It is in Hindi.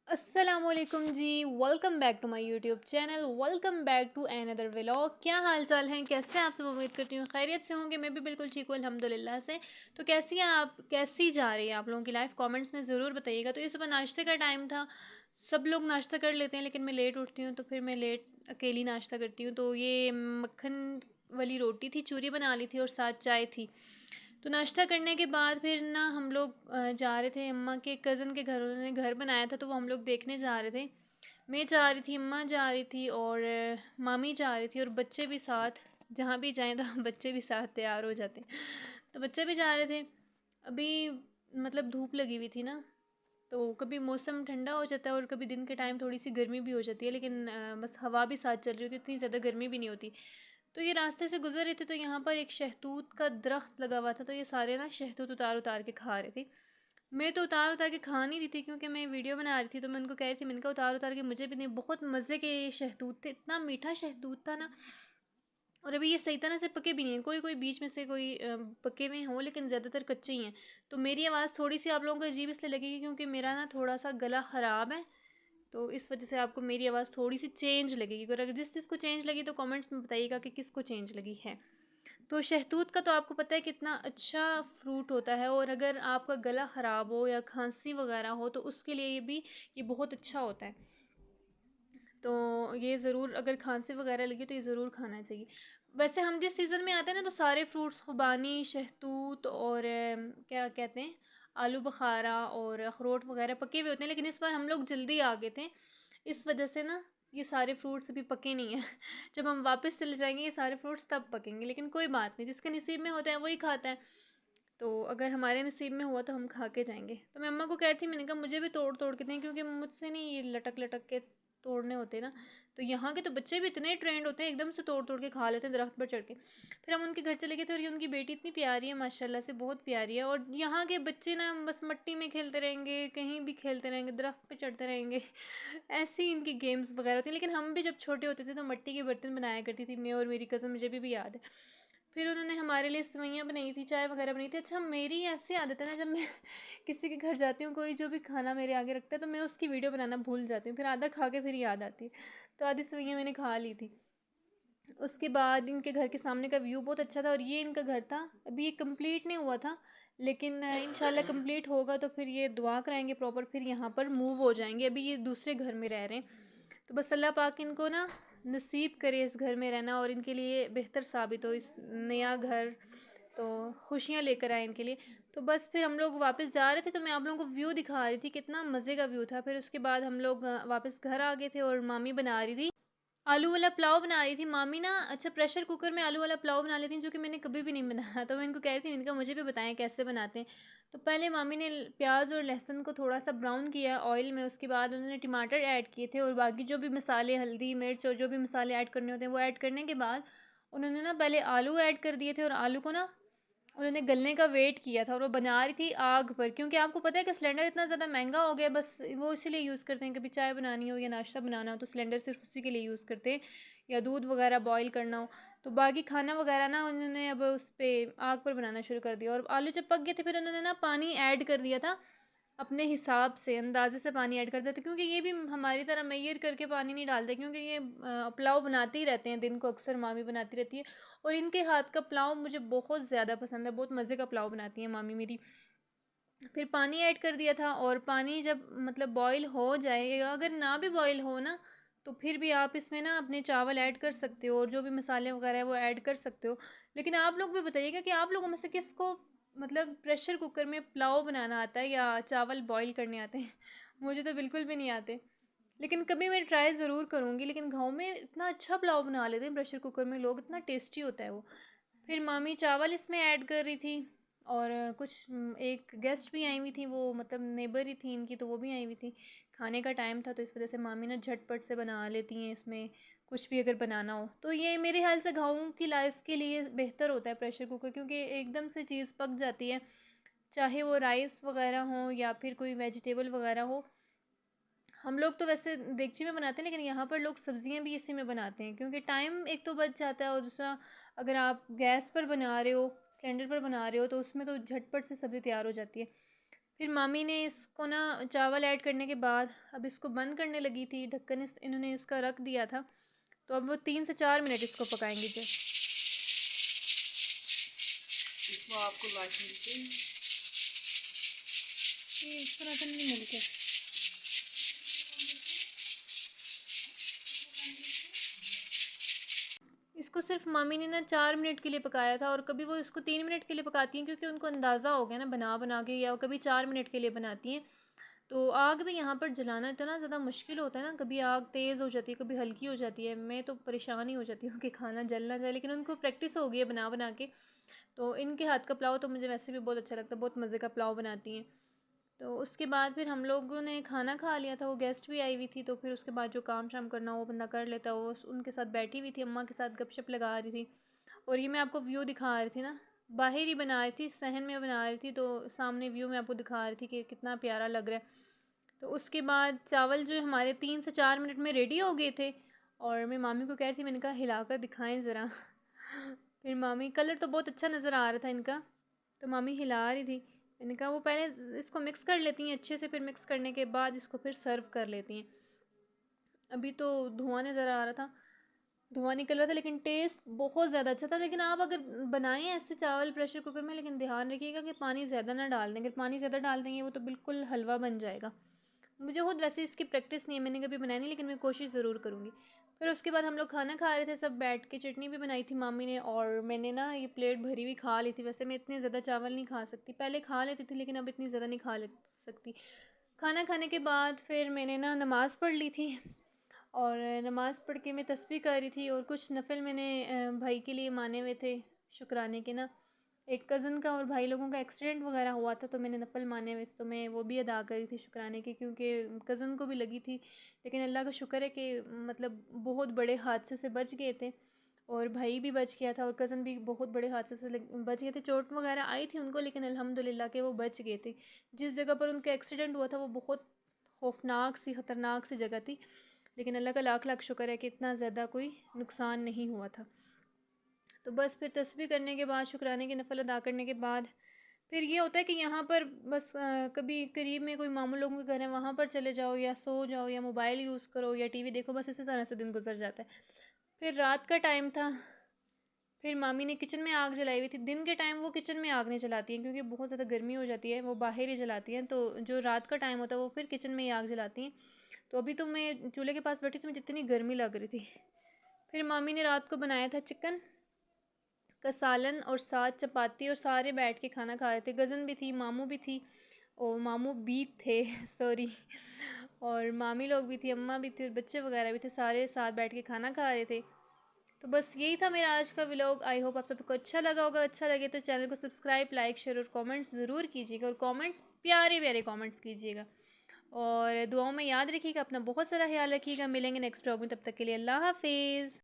अस्सलामुअलैकुम जी। Welcome back to my YouTube channel. Welcome back to another vlog. क्या हाल चाल हैं, कैसे हैं आप सब? उम्मीद करती हूँ खैरियत से होंगे। मैं भी बिल्कुल ठीक हूँ अल्हम्दुलिल्लाह से। तो कैसी हैं आप, कैसी जा रही है आप लोगों की लाइफ? कमेंट्स में ज़रूर बताइएगा। तो ये सुबह नाश्ते का टाइम था, सब लोग नाश्ता कर लेते हैं लेकिन मैं लेट उठती हूँ तो फिर मैं लेट अकेली नाश्ता करती हूँ। तो ये मक्खन वाली रोटी थी, चूरी बना ली थी और साथ चाय थी। तो नाश्ता करने के बाद फिर ना हम लोग जा रहे थे अम्मा के कज़न के घर। उन्होंने घर बनाया था तो वो हम लोग देखने जा रहे थे। मैं जा रही थी, अम्मा जा रही थी और मामी जा रही थी और बच्चे भी साथ। जहाँ भी जाएं तो बच्चे भी साथ तैयार हो जाते हैं। तो बच्चे भी जा रहे थे। अभी मतलब धूप लगी हुई थी ना, तो कभी मौसम ठंडा हो जाता है और कभी दिन के टाइम थोड़ी सी गर्मी भी हो जाती है, लेकिन बस हवा भी साथ चल रही होती है, इतनी ज़्यादा गर्मी भी नहीं होती। तो ये रास्ते से गुजर रहे थे तो यहाँ पर एक शहतूत का दरख्त लगा हुआ था, तो ये सारे ना शहतूत उतार उतार के खा रहे थे। मैं तो उतार उतार के खा नहीं रही थी क्योंकि मैं वीडियो बना रही थी। तो मैं उनको कह रही थी, मैंने कहा उतार उतार के मुझे भी नहीं। बहुत मज़े के ये शहतूत थे, इतना मीठा शहतूत था ना। और अभी ये सही तरह से पके भी नहीं हैं, कोई कोई बीच में से कोई पके हुए हों लेकिन ज़्यादातर कच्चे ही हैं। तो मेरी आवाज़ थोड़ी सी आप लोगों को अजीब इसलिए लगेगी क्योंकि मेरा ना थोड़ा सा गला ख़राब है। तो इस वजह से आपको मेरी आवाज़ थोड़ी सी चेंज लगेगी। अगर जिस जिसको चेंज लगी तो कमेंट्स में बताइएगा कि किसको चेंज लगी है। तो शहतूत का तो आपको पता है कितना अच्छा फ्रूट होता है, और अगर आपका गला ख़राब हो या खांसी वगैरह हो तो उसके लिए ये बहुत अच्छा होता है। तो ये ज़रूर, अगर खांसी वगैरह लगी तो ये ज़रूर खाना चाहिए। वैसे हम जिस सीज़न में आते हैं ना तो सारे फ्रूट्स खुबानी, शहतूत और क्या कहते हैं, आलू बुखारा और अखरोट वगैरह पके हुए होते हैं, लेकिन इस बार हम लोग जल्दी आ गए थे। इस वजह से ना ये सारे फ्रूट्स अभी पके नहीं हैं। जब हम वापस चले जाएंगे ये सारे फ्रूट्स तब पकेंगे, लेकिन कोई बात नहीं, जिसके नसीब में होता है वही खाता है। तो अगर हमारे नसीब में हुआ तो हम खा के जाएंगे। तो मैं अम्मा को कह रही थी, मैंने कहा मुझे भी तोड़ तोड़ के दें क्योंकि मुझसे नहीं ये लटक लटक के तोड़ने होते ना। तो यहाँ के तो बच्चे भी इतने ट्रेंड होते हैं, एकदम से तोड़ तोड़ के खा लेते हैं दरख्त पर चढ़ के। फिर हम उनके घर चले गए थे और ये उनकी बेटी इतनी प्यारी है, माशाल्लाह से बहुत प्यारी है। और यहाँ के बच्चे ना बस मिट्टी में खेलते रहेंगे, कहीं भी खेलते रहेंगे, दरख्त पे चढ़ते रहेंगे। ऐसे ही इनकी गेम्स वगैरह होती हैं। लेकिन हम भी जब छोटे होते थे तो मिट्टी के बर्तन बनाया करती थी मैं और मेरी कज़न, मुझे भी याद है। फिर उन्होंने हमारे लिए सेवइयाँ बनाई थी, चाय वगैरह बनाई थी। अच्छा, मेरी ऐसी आदत है ना, जब मैं किसी के घर जाती हूँ, कोई जो भी खाना मेरे आगे रखता है तो मैं उसकी वीडियो बनाना भूल जाती हूँ, फिर आधा खा के फिर याद आती है। तो आधी सेवइयाँ मैंने खा ली थी। उसके बाद इनके घर के सामने का व्यू बहुत अच्छा था और ये इनका घर था। अभी ये कंप्लीट नहीं हुआ था, लेकिन इंशाल्लाह कंप्लीट होगा तो फिर ये दुआ कराएंगे प्रॉपर, फिर यहाँ पर मूव हो जाएंगे। अभी ये दूसरे घर में रह रहे हैं। तो बस अल्लाह पाक इनको ना नसीब करे इस घर में रहना और इनके लिए बेहतर साबित हो इस नया घर, तो खुशियाँ लेकर आए इनके लिए। तो बस फिर हम लोग वापस जा रहे थे तो मैं आप लोगों को व्यू दिखा रही थी, कितना मज़े का व्यू था। फिर उसके बाद हम लोग वापस घर आ गए थे और मामी बना रही थी आलू वाला पुलाव, बना रही थी मामी ना। अच्छा, प्रेशर कुकर में आलू वाला पुलाव बना लेती हैं, जो कि मैंने कभी भी नहीं बनाया। तो मैं इनको कह रही थी, इनका मुझे भी बताएं कैसे बनाते हैं। तो पहले मामी ने प्याज और लहसुन को थोड़ा सा ब्राउन किया ऑयल में, उसके बाद उन्होंने टमाटर ऐड किए थे और बाकी जो भी मसाले, हल्दी मिर्च और जो भी मसाले ऐड करने होते हैं वो ऐड करने के बाद उन्होंने ना पहले आलू ऐड कर दिए थे और आलू को ना उन्होंने गलने का वेट किया था। और वो बना रही थी आग पर, क्योंकि आपको पता है कि सिलेंडर इतना ज़्यादा महंगा हो गया, बस वो इसीलिए यूज़ करते हैं। कभी चाय बनानी हो या नाश्ता बनाना हो तो सिलेंडर सिर्फ उसी के लिए यूज़ करते हैं, या दूध वगैरह बॉईल करना हो। तो बाकी खाना वगैरह ना उन्होंने अब उस पर आग पर बनाना शुरू कर दिया। और आलू जब पक गए थे फिर उन्होंने ना पानी ऐड कर दिया था, अपने हिसाब से अंदाजे से पानी ऐड कर देते, क्योंकि ये भी हमारी तरह मैयर करके पानी नहीं डालते, क्योंकि ये पुलाव बनाते ही रहते हैं दिन को, अक्सर मामी बनाती रहती है। और इनके हाथ का पुलाव मुझे बहुत ज़्यादा पसंद है, बहुत मज़े का पुलाव बनाती हैं मामी मेरी। फिर पानी ऐड कर दिया था और पानी जब मतलब बॉईल हो जाए, अगर ना भी बॉईल हो ना तो फिर भी आप इसमें ना अपने चावल ऐड कर सकते हो और जो भी मसाले वगैरह है वो ऐड कर सकते हो। लेकिन आप लोग भी बताइएगा कि आप लोगों में से किसको मतलब प्रेशर कुकर में पुलाव बनाना आता है या चावल बॉईल करने आते हैं। मुझे तो बिल्कुल भी नहीं आते, लेकिन कभी मैं ट्राई ज़रूर करूँगी। लेकिन गाँव में इतना अच्छा पुलाव बना लेते हैं प्रेशर कुकर में लोग, इतना टेस्टी होता है वो। फिर मामी चावल इसमें ऐड कर रही थी और कुछ एक गेस्ट भी आई हुई थी, वो मतलब नेबर ही थी इनकी, तो वो भी आई हुई थी। खाने का टाइम था तो इस वजह से मामी ना झटपट से बना लेती हैं इसमें कुछ भी अगर बनाना हो। तो ये मेरे ख्याल से गाँव की लाइफ के लिए बेहतर होता है प्रेशर कुकर, क्योंकि एकदम से चीज़ पक जाती है, चाहे वो राइस वगैरह हो या फिर कोई वेजिटेबल वगैरह हो। हम लोग तो वैसे देगची में बनाते हैं, लेकिन यहाँ पर लोग सब्जियां भी इसी में बनाते हैं, क्योंकि टाइम एक तो बच जाता है और दूसरा अगर आप गैस पर बना रहे हो, सिलेंडर पर बना रहे हो तो उसमें तो झटपट से सब्ज़ी तैयार हो जाती है। फिर मामी ने इसको ना चावल ऐड करने के बाद अब इसको बंद करने लगी थी, ढक्कन इन्होंने इसका रख दिया था। तो अब वो 3 से 4 मिनट इसको पकाएंगी जस्ट। इसमें आपको लाइक मिलती है ये इस तरह तो नहीं मिलते। इसको सिर्फ मामी ने ना 4 मिनट के लिए पकाया था, और कभी वो इसको 3 मिनट के लिए पकाती हैं क्योंकि उनको अंदाज़ा हो गया ना बना बना के, या कभी 4 मिनट के लिए बनाती हैं। तो आग भी यहाँ पर जलाना इतना ज़्यादा मुश्किल होता है ना, कभी आग तेज़ हो जाती है, कभी हल्की हो जाती है। मैं तो परेशान ही हो जाती हूँ कि खाना जल ना जाए, लेकिन उनको प्रैक्टिस हो गई है बना बना के। तो इनके हाथ का पुलाव तो मुझे वैसे भी बहुत अच्छा लगता है, बहुत मज़े का पुलाव बनाती हैं। तो उसके बाद फिर हम लोगों ने खाना खा लिया था, वो गेस्ट भी आई हुई थी, तो फिर उसके बाद जो काम शाम करना वो बंदा कर लेता। वो उनके साथ बैठी हुई थी, अम्मा के साथ गपशप लगा रही थी। और ये मैं आपको व्यू दिखा रही थी ना, बाहर ही बना रही थी, सहन में बना रही थी, तो सामने व्यू में आपको दिखा रही थी कि कितना प्यारा लग रहा है। तो उसके बाद चावल जो हमारे 3 से 4 मिनट में रेडी हो गए थे, और मैं मामी को कह रही थी, मैंने कहा हिलाकर दिखाएं ज़रा। फिर मामी, कलर तो बहुत अच्छा नज़र आ रहा था इनका, तो मामी हिला रही थी। मैंने कहा वो पहले इसको मिक्स कर लेती हैं अच्छे से, फिर मिक्स करने के बाद इसको फिर सर्व कर लेती हैं। अभी तो धुआं नज़र आ रहा था, धुआं निकल रहा था, लेकिन टेस्ट बहुत ज़्यादा अच्छा था। लेकिन आप अगर बनाएं ऐसे चावल प्रेशर कुकर में, लेकिन ध्यान रखिएगा कि पानी ज़्यादा ना डाल दें। अगर पानी ज़्यादा डाल देंगे वो तो बिल्कुल हलवा बन जाएगा। मुझे खुद वैसे इसकी प्रैक्टिस नहीं है, मैंने कभी बनाई नहीं, लेकिन मैं कोशिश ज़रूर करूँगी। फिर उसके बाद हम लोग खाना खा रहे थे सब बैठ के, चटनी भी बनाई थी मामी ने, और मैंने ना ये प्लेट भरी हुई खा ली थी। वैसे मैं इतने ज़्यादा चावल नहीं खा सकती, पहले खा लेती थी लेकिन अब इतनी ज़्यादा नहीं खा ले सकती। खाना खाने के बाद फिर मैंने ना नमाज़ पढ़ ली थी, और नमाज़ पढ़ के मैं तस्बीह कर रही थी, और कुछ नफ़िल मैंने भाई के लिए माने हुए थे शुक्राने के ना। एक कज़न का और भाई लोगों का एक्सीडेंट वगैरह हुआ था, तो मैंने नफ़ल माने हुए थे, तो मैं वो भी अदा करी थी शुक्राने की, क्योंकि कज़न को भी लगी थी। लेकिन अल्लाह का शुक्र है कि मतलब बहुत बड़े हादसे से बच गए थे, और भाई भी बच गया था, और कज़न भी बहुत बड़े हादसे से बच गए थे। चोट वगैरह आई थी उनको, लेकिन अल्हम्दुलिल्लाह के वो बच गए थे। जिस जगह पर उनका एक्सीडेंट हुआ था वो बहुत खौफनाक सी, ख़तरनाक सी जगह थी, लेकिन अल्लाह का लाख लाख शुक्र है कि इतना ज़्यादा कोई नुकसान नहीं हुआ था। तो बस फिर तस्बीह करने के बाद, शुक्राने की नफ़ल अदा करने के बाद, फिर ये होता है कि यहाँ पर बस कभी करीब में कोई मामू लोगों के घर है, वहाँ पर चले जाओ, या सो जाओ, या मोबाइल यूज़ करो, या टीवी देखो, बस इसी तरह से दिन गुजर जाता है। फिर रात का टाइम था, फिर मामी ने किचन में आग जलाई हुई थी। दिन के टाइम वो किचन में आग नहीं जलाती हैं क्योंकि बहुत ज़्यादा गर्मी हो जाती है, वो बाहर ही जलाती हैं। तो जो रात का टाइम होता है वो फिर किचन में ही आग जलाती हैं। तो अभी तो मैं चूल्हे के पास बैठी थी, मुझे जितनी गर्मी लग रही थी। फिर मामी ने रात को बनाया था चिकन का सालन और साथ चपाती, और सारे बैठ के खाना खा रहे थे। कज़न भी थी, मामू भी थी, और मामू भी थे सॉरी, और मामी लोग भी थी, अम्मा भी थी, और बच्चे वगैरह भी थे, सारे साथ बैठ के खाना खा रहे थे। तो बस यही था मेरा आज का व्लॉग। आई होप आप सबको अच्छा लगा होगा। अच्छा लगे तो चैनल को सब्सक्राइब, लाइक, शेयर और कमेंट्स ज़रूर कीजिएगा, और कमेंट्स प्यारे प्यारे कमेंट्स कीजिएगा, और दुआओं में याद रखिएगा। अपना बहुत सारा ख्याल रखिएगा। मिलेंगे नेक्स्ट व्लॉग में, तब तक के लिए अल्लाह हाफिज़।